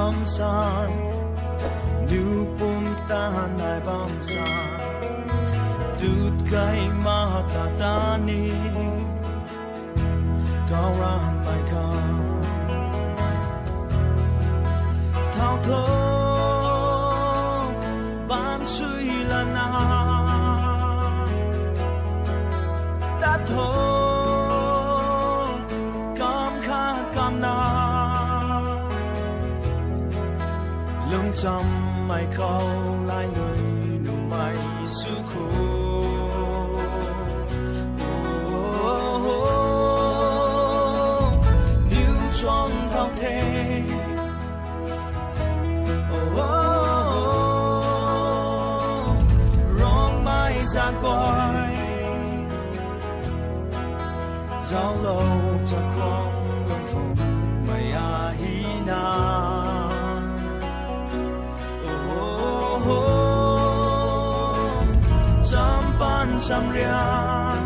bang san New puntahan ay bang san Tut kay makatani Kaurahan may ka Thao thô ban suy là na Ta thô cam kha cam na Lung chăm mày khâu lại lời nụ mày su khô Níu trong thao thế Rong mai ra quay Giao lâu cho con ngân phòng mày à hi na Sampan samrian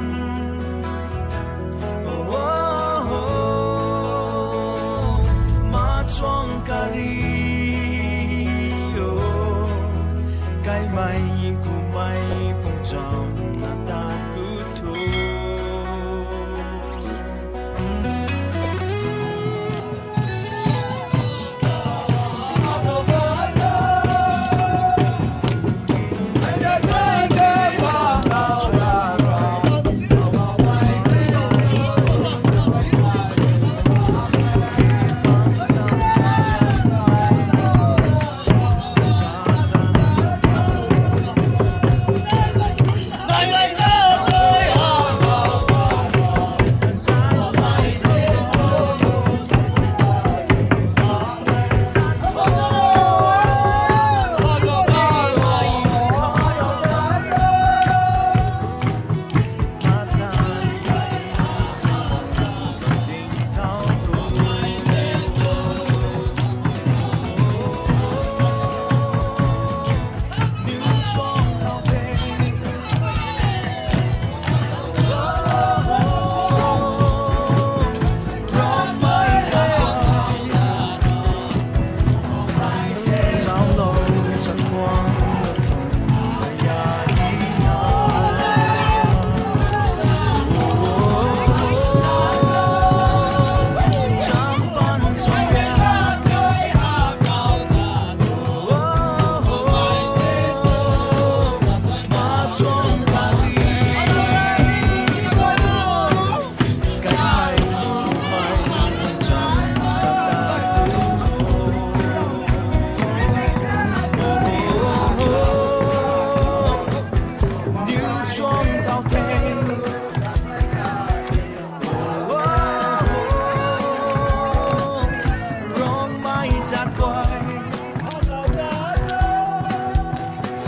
Ma chuang kari Cái mày của mày bông trong là ta cứ thôi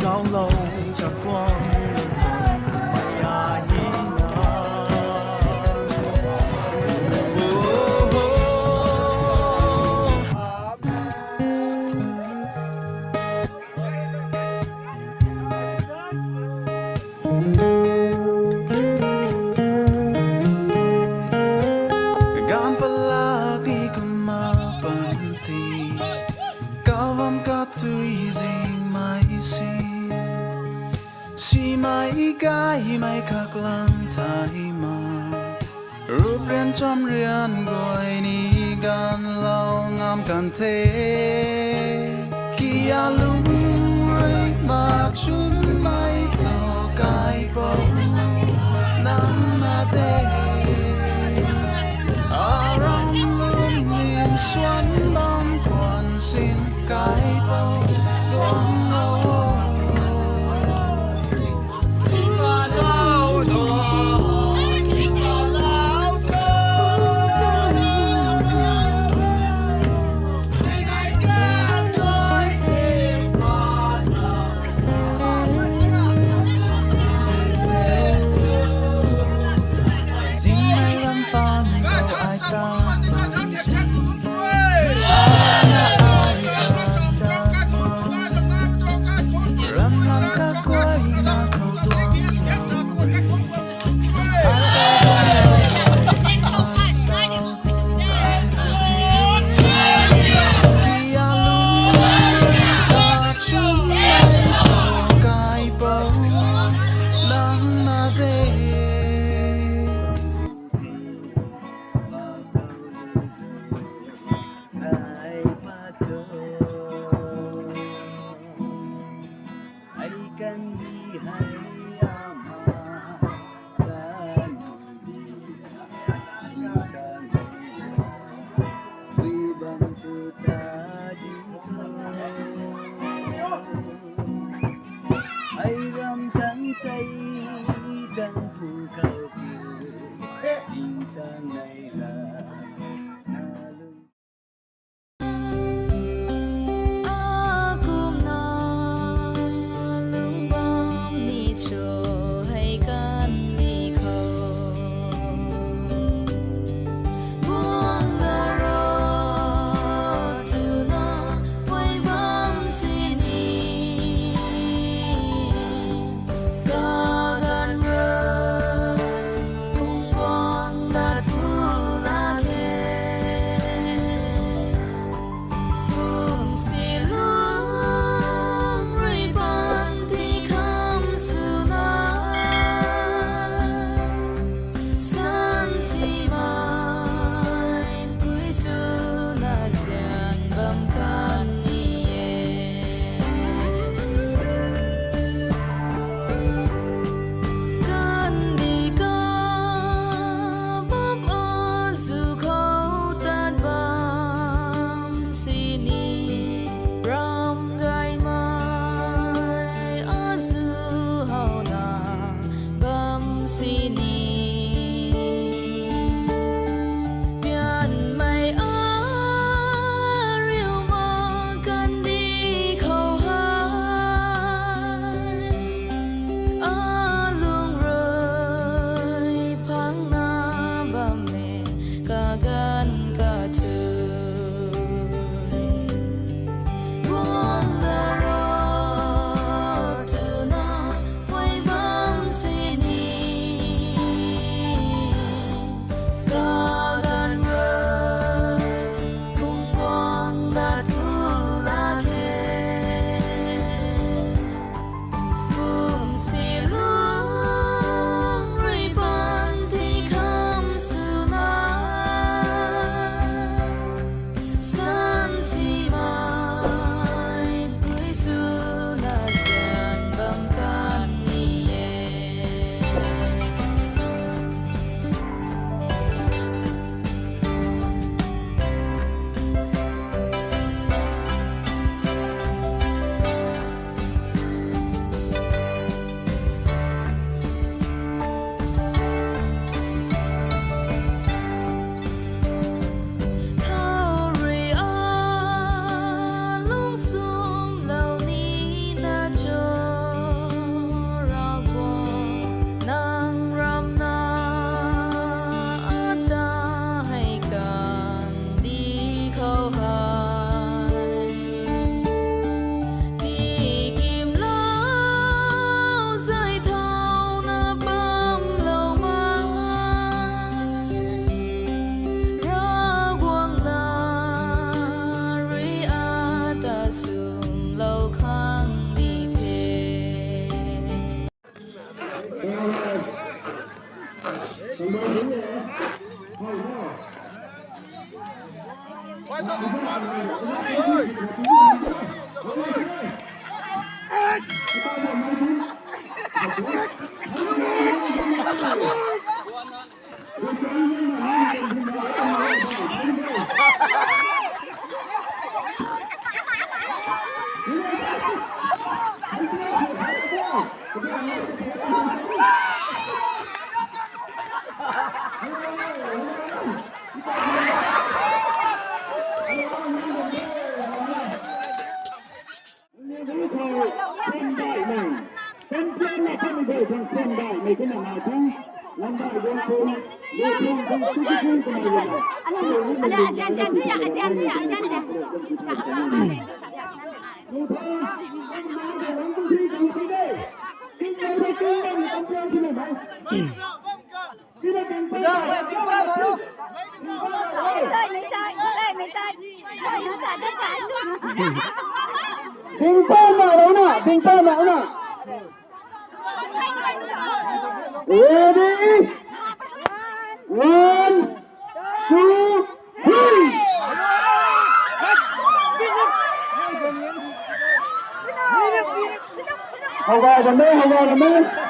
Giao lâu cho con mày à hi na Gan palagi kumapanti Kawan katui zing mai si Si mai gai mai khắc lang thai ma Rup rian chom rian goi ni gan lau ngam kan the Kia lung rik bak chun mai to kai po Nam na te Arang lum nin xuân bom quan xin cái po Quang ngô เป็นเพื่อนและท่านผู้ชมเพื่อนได้ในขณะที่ลำบากยังคงเลี้ยงดูทั้งทุกคนกันอยู่อันนี้อาจารย์ที่อยากอาจารย์ที่อยากอาจารย์ที่อยากReady? 1, 2, 3. Hold on a minute, hold on a minute.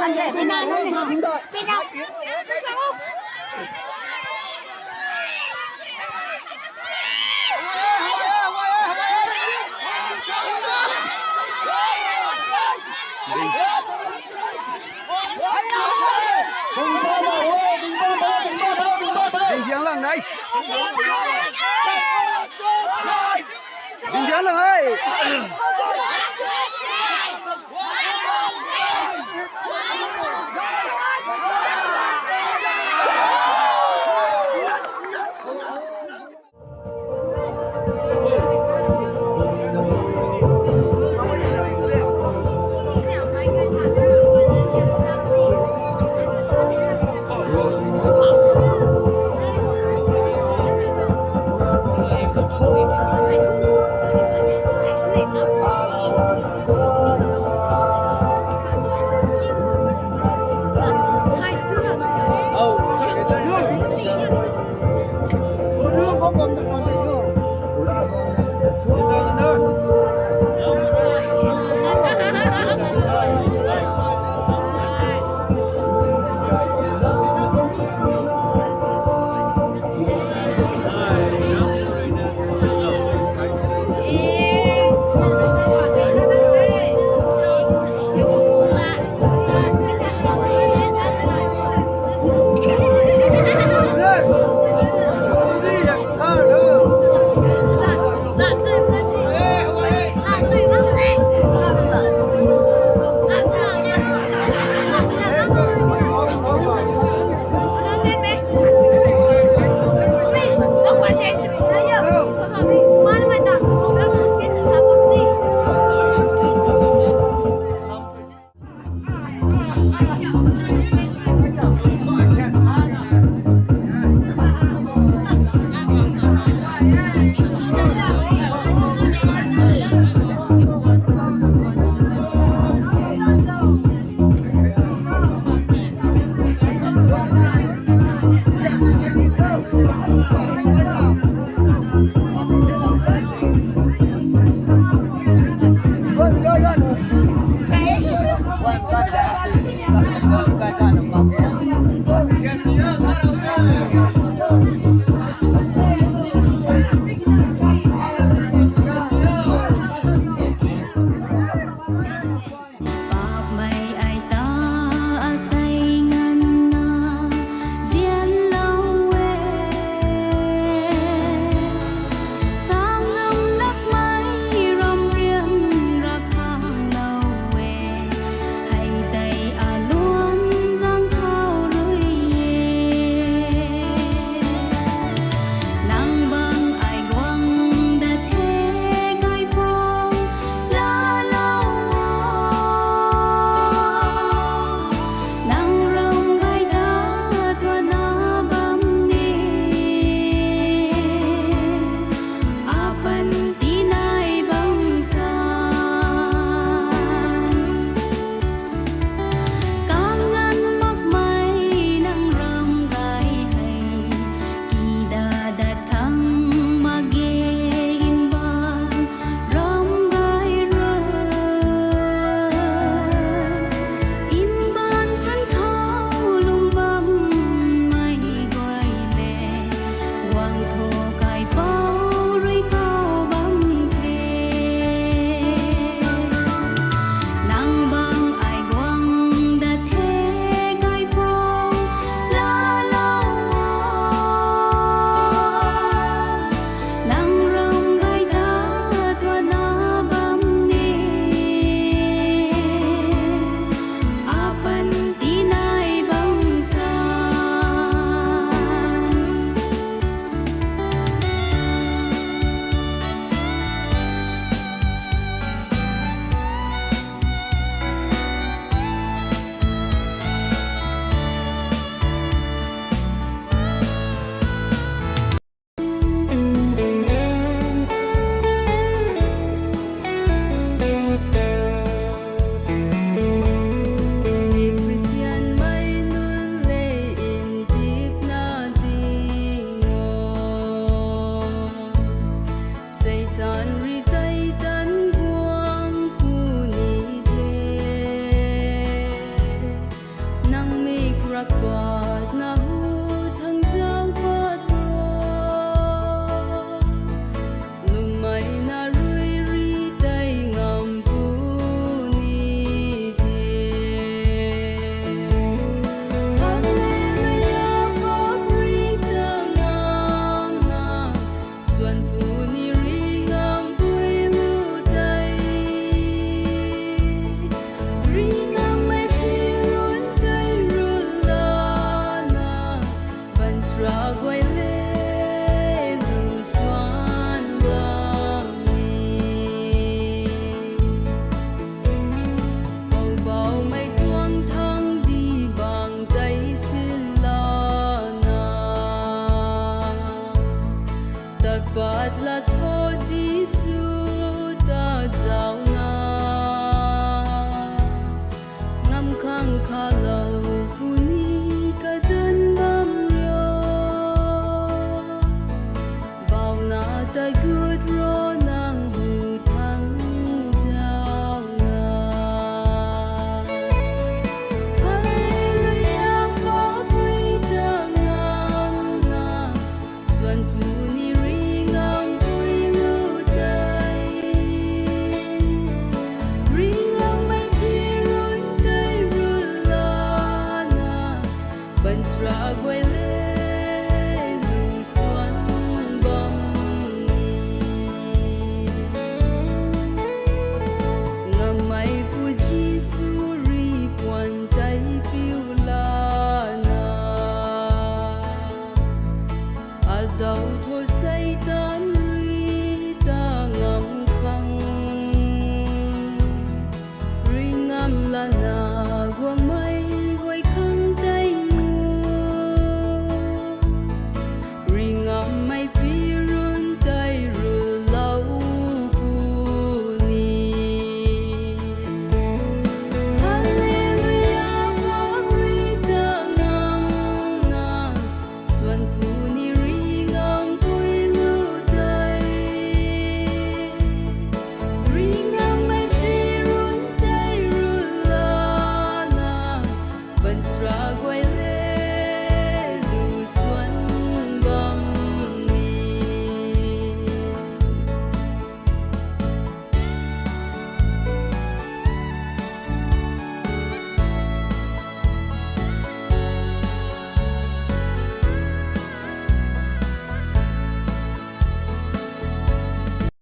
Anh sẽ bên nào nữa này? Bên nào? Đình Giang lần đấy. Đình Giang lần ơi. done